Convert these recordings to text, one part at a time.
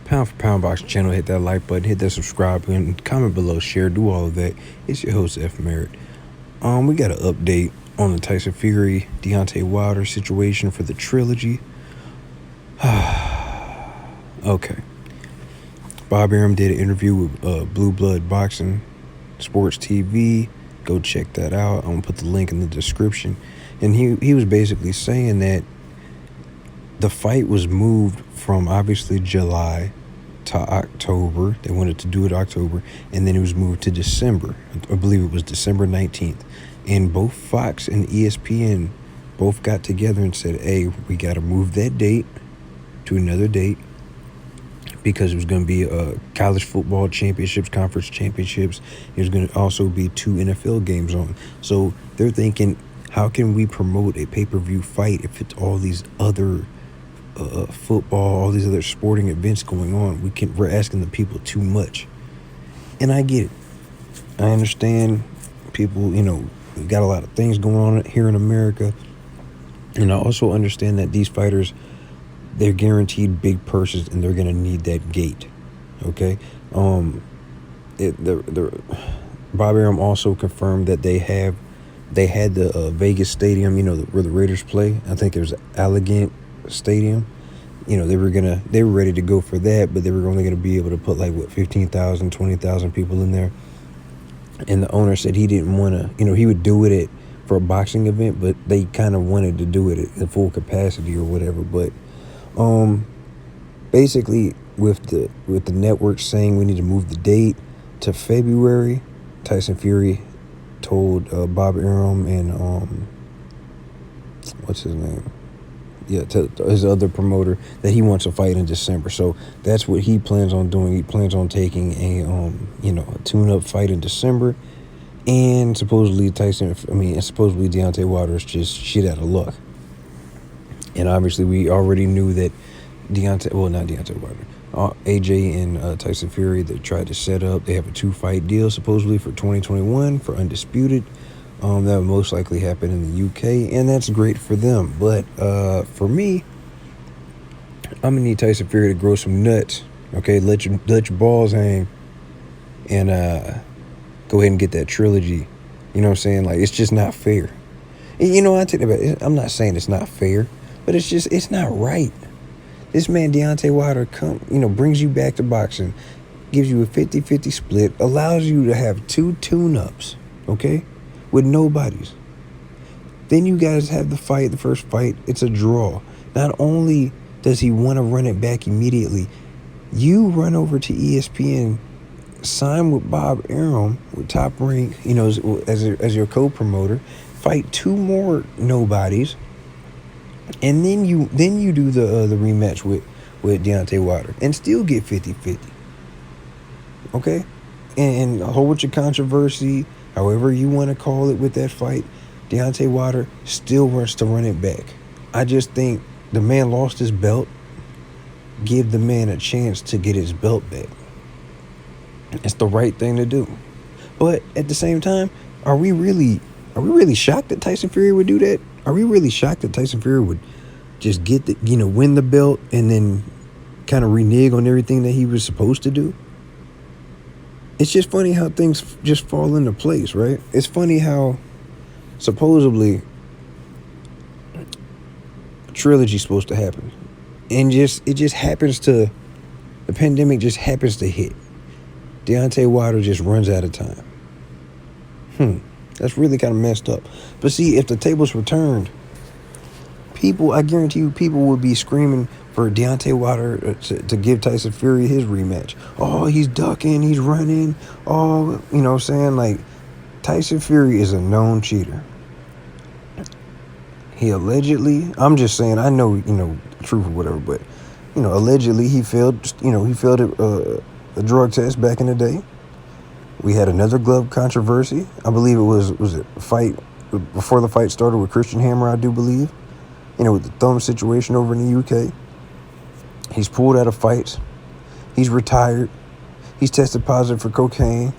Pound for Pound Box channel. Hit that like button, hit that subscribe button, comment below, share, do all of that. It's your host F Merritt. We got an update on the Tyson Fury Deontay Wilder situation for the trilogy. Okay. Bob Arum did an interview with Blue Blood Boxing Sports TV. Go check that out. I'm gonna put the link in the description. And he was basically saying that the fight was moved from obviously July to October. They wanted to do it October, and then it was moved to December. I believe it was December 19th. And both Fox and ESPN both got together and said, hey, we got to move that date to another date because it was going to be college football championships, conference championships. There's going to also be 2 NFL games on. So they're thinking, how can we promote a pay-per-view fight if it's all these other football, all these other sporting events going on? We're asking the people too much. And I get it. I understand people, we got a lot of things going on here in America. And I also understand that these fighters, they're guaranteed big purses and they're going to need that gate. Okay? Bob Arum also confirmed that they had the Vegas stadium, where the Raiders play. I think there's Allegiant Stadium. They were ready to go for that, but they were only going to be able to put 15,000, 20,000 people in there. And the owner said he didn't want to, he would do it for a boxing event, but they kind of wanted to do it at full capacity or whatever. But basically with the network saying we need to move the date to February, Tyson Fury told Bob Arum and what's his name? Yeah, to his other promoter that he wants a fight in December. So that's what he plans on doing. He plans on taking a tune-up fight in December. And supposedly supposedly Deontay Wilder is just shit out of luck. And obviously we already knew that not Deontay Wilder, AJ and Tyson Fury, they tried to set up. They have a 2-fight deal supposedly for 2021 for Undisputed. That would most likely happen in the UK, and that's great for them. But for me, I'm gonna need Tyson Fury to grow some nuts. Okay, let your balls hang, and go ahead and get that trilogy. You know what I'm saying? It's just not fair. I take it back. I'm not saying it's not fair, but it's not right. This man Deontay Wilder brings you back to boxing, gives you a 50-50 split, allows you to have 2 tune-ups. Okay. With nobodies. Then you guys have the first fight, it's a draw. Not only does he want to run it back immediately, you run over to ESPN, sign with Bob Arum with Top Rank, as your co-promoter, fight 2 more nobodies, and then you do the rematch with Deontay Wilder and still get 50-50. Okay? And hold with your controversy, however you want to call it with that fight, Deontay Wilder still wants to run it back. I just think the man lost his belt. Give the man a chance to get his belt back. It's the right thing to do. But at the same time, are we really shocked that Tyson Fury would do that? Are we really shocked that Tyson Fury would just win the belt and then kind of renege on everything that he was supposed to do? It's just funny how things just fall into place, right? It's funny how supposedly a trilogy's supposed to happen. And the pandemic just happens to hit. Deontay Wilder just runs out of time. That's really kind of messed up. But see, if the tables were turned, I guarantee you, people would be screaming for Deontay Wilder to give Tyson Fury his rematch. Oh, he's ducking, he's running. Oh, you know what I'm saying? Tyson Fury is a known cheater. He allegedly, I'm just saying, I know, the truth or whatever, but, allegedly he failed a drug test back in the day. We had another glove controversy. I believe it was it a fight before the fight started with Christian Hammer, I do believe. With the thumb situation over in the UK. He's pulled out of fights. He's retired. He's tested positive for cocaine.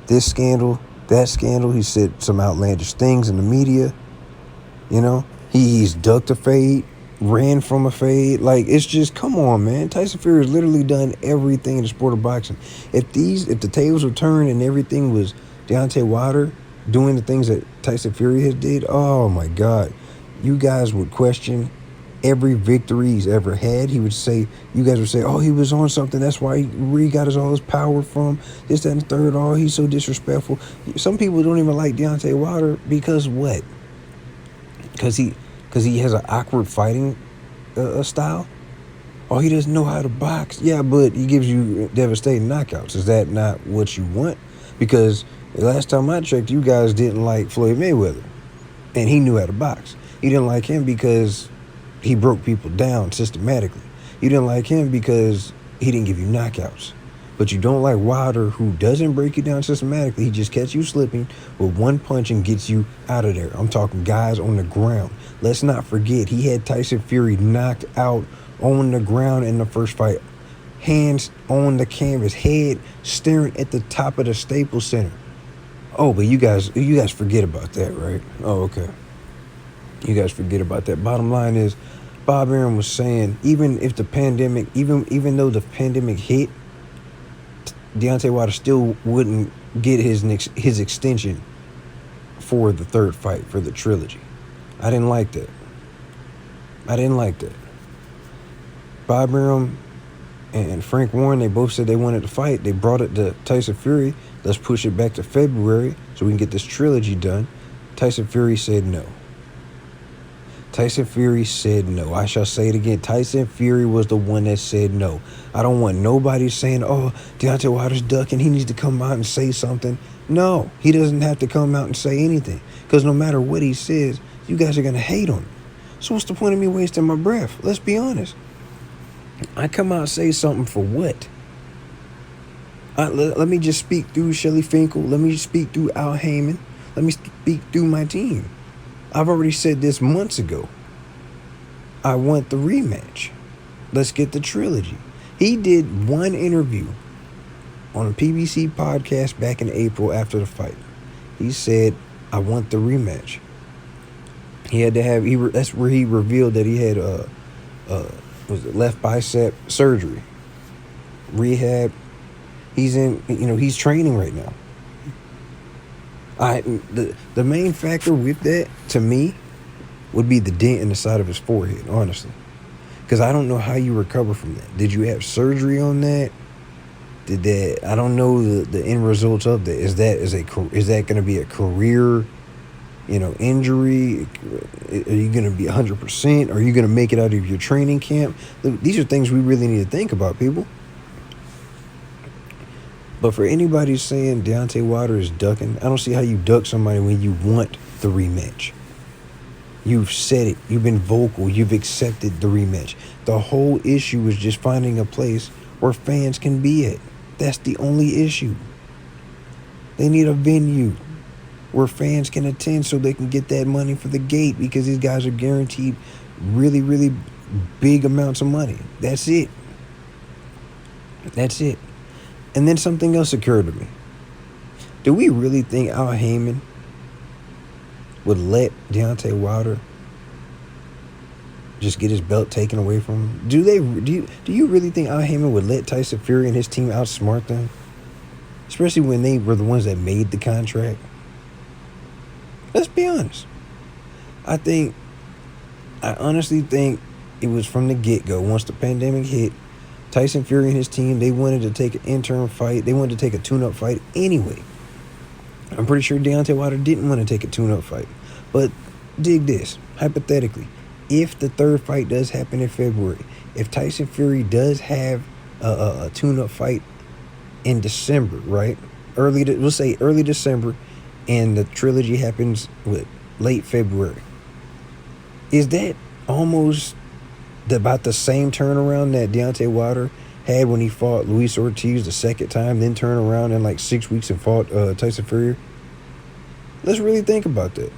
This scandal, that scandal. He said some outlandish things in the media. He's ducked a fade. ran from a fade. Like, it's just, come on, man. Tyson Fury has literally done everything in the sport of boxing. If the tables were turned and everything was Deontay Wilder doing the things that Tyson Fury has did, oh my God, you guys would question every victory he's ever had. He would say, you guys would say, oh, he was on something. That's why where he got all his power from. This, that, and the third. Oh, he's so disrespectful. Some people don't even like Deontay Wilder because what? Because he has an awkward fighting style. Oh, he doesn't know how to box. Yeah, but he gives you devastating knockouts. Is that not what you want? Because the last time I checked, you guys didn't like Floyd Mayweather, and he knew how to box. You didn't like him because he broke people down systematically. You didn't like him because he didn't give you knockouts. But you don't like Wilder, who doesn't break you down systematically. He just catches you slipping with one punch and gets you out of there. I'm talking guys on the ground. Let's not forget, he had Tyson Fury knocked out on the ground in the first fight. Hands on the canvas, head staring at the top of the Staples Center. Oh, but you guys forget about that, right? Oh, okay. You guys forget about that. Bottom line is, Bob Arum was saying, even if the pandemic, even though the pandemic hit, Deontay Wilder still wouldn't get his extension for the third fight, for the trilogy. I didn't like that. Bob Arum and Frank Warren, they both said they wanted to fight. They brought it to Tyson Fury. Let's push it back to February so we can get this trilogy done. Tyson Fury said no. Tyson Fury said no. I shall say it again. Tyson Fury was the one that said no. I don't want nobody saying, oh, Deontay Wilder's ducking. He needs to come out and say something. No, he doesn't have to come out and say anything. Because no matter what he says, you guys are going to hate on him. So what's the point of me wasting my breath? Let's be honest. I come out and say something for what? Let me just speak through Shelly Finkel. Let me speak through Al Heyman. Let me speak through my team. I've already said this months ago. I want the rematch. Let's get the trilogy. He did one interview on a PBC podcast back in April after the fight. He said, I want the rematch. He had to have, that's where he revealed that he had was it left bicep surgery, rehab. He's training right now. The main factor with that, to me, would be the dent in the side of his forehead, honestly. Because I don't know how you recover from that. Did you have surgery on that? I don't know the end results of that. Is that going to be a career, injury? Are you going to be 100%? Are you going to make it out of your training camp? These are things we really need to think about, people. But for anybody saying Deontay Wilder is ducking, I don't see how you duck somebody when you want the rematch. You've said it. You've been vocal. You've accepted the rematch. The whole issue is just finding a place where fans can be at. That's the only issue. They need a venue where fans can attend so they can get that money for the gate, because these guys are guaranteed really, really big amounts of money. That's it. And then something else occurred to me. Do we really think Al Heyman would let Deontay Wilder just get his belt taken away from him? Do you really think Al Heyman would let Tyson Fury and his team outsmart them? Especially when they were the ones that made the contract. Let's be honest. I honestly think it was from the get-go. Once the pandemic hit, Tyson Fury and his team, they wanted to take an interim fight. They wanted to take a tune-up fight anyway. I'm pretty sure Deontay Wilder didn't want to take a tune-up fight. But dig this. Hypothetically, if the third fight does happen in February, if Tyson Fury does have a tune-up fight in December, right? We'll say early December, and the trilogy happens late February. Is that almost about the same turnaround that Deontay Wilder had when he fought Luis Ortiz the second time, then turned around in like 6 weeks and fought Tyson Fury? Let's really think about that.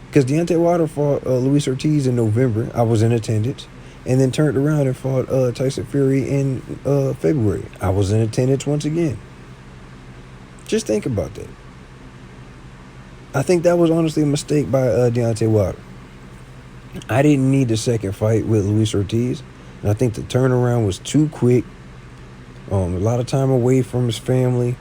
Because Deontay Wilder fought Luis Ortiz in November. I was in attendance. And then turned around and fought Tyson Fury in February. I was in attendance once again. Just think about that. I think that was honestly a mistake by Deontay Wilder. I didn't need the second fight with Luis Ortiz. And I think the turnaround was too quick. A lot of time away from his family.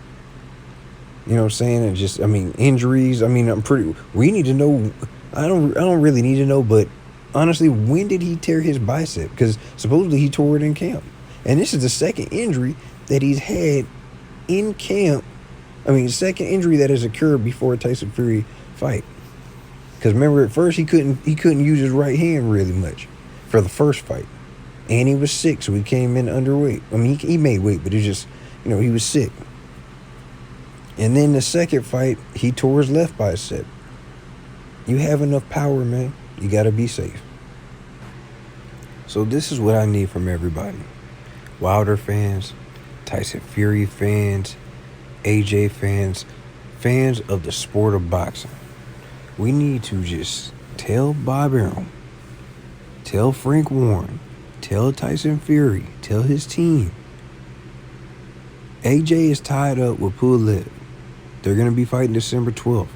You know what I'm saying? And just, I mean, injuries. I mean, we need to know. I don't really need to know, but honestly, when did he tear his bicep? Because supposedly he tore it in camp. And this is the second injury that he's had in camp. I mean, second injury that has occurred before a Tyson Fury fight. Because remember, at first he couldn't use his right hand really much for the first fight. And he was sick, so he came in underweight. I mean, he made weight, but it was just, he was sick. And then the second fight, he tore his left bicep. You have enough power, man. You got to be safe. So this is what I need from everybody. Wilder fans, Tyson Fury fans, AJ fans, fans of the sport of boxing. We need to just tell Bob Arum, tell Frank Warren, tell Tyson Fury, tell his team. AJ is tied up with Pulev. They're going to be fighting December 12th.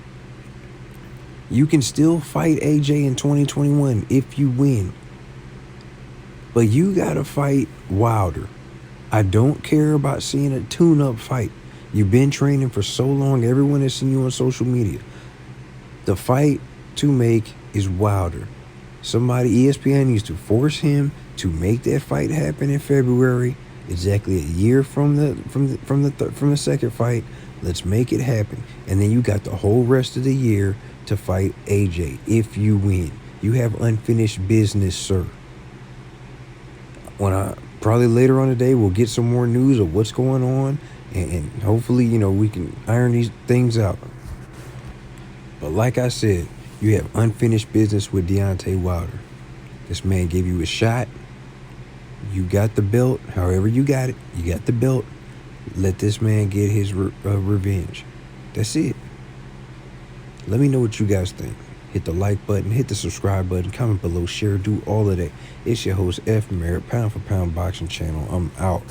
You can still fight AJ in 2021 if you win. But you got to fight Wilder. I don't care about seeing a tune-up fight. You've been training for so long. Everyone has seen you on social media. The fight to make is Wilder. Somebody, ESPN needs to force him to make that fight happen in February, exactly a year from the second fight. Let's make it happen. And then you got the whole rest of the year to fight AJ if you win. You have unfinished business, sir. Probably later on today, we'll get some more news of what's going on, and hopefully, we can iron these things out. But like I said, you have unfinished business with Deontay Wilder. This man gave you a shot. You got the belt. However you got it, you got the belt. Let this man get his revenge. That's it. Let me know what you guys think. Hit the like button, hit the subscribe button, comment below, share, do all of that. It's your host, F. Merritt, Pound for Pound Boxing Channel. I'm out.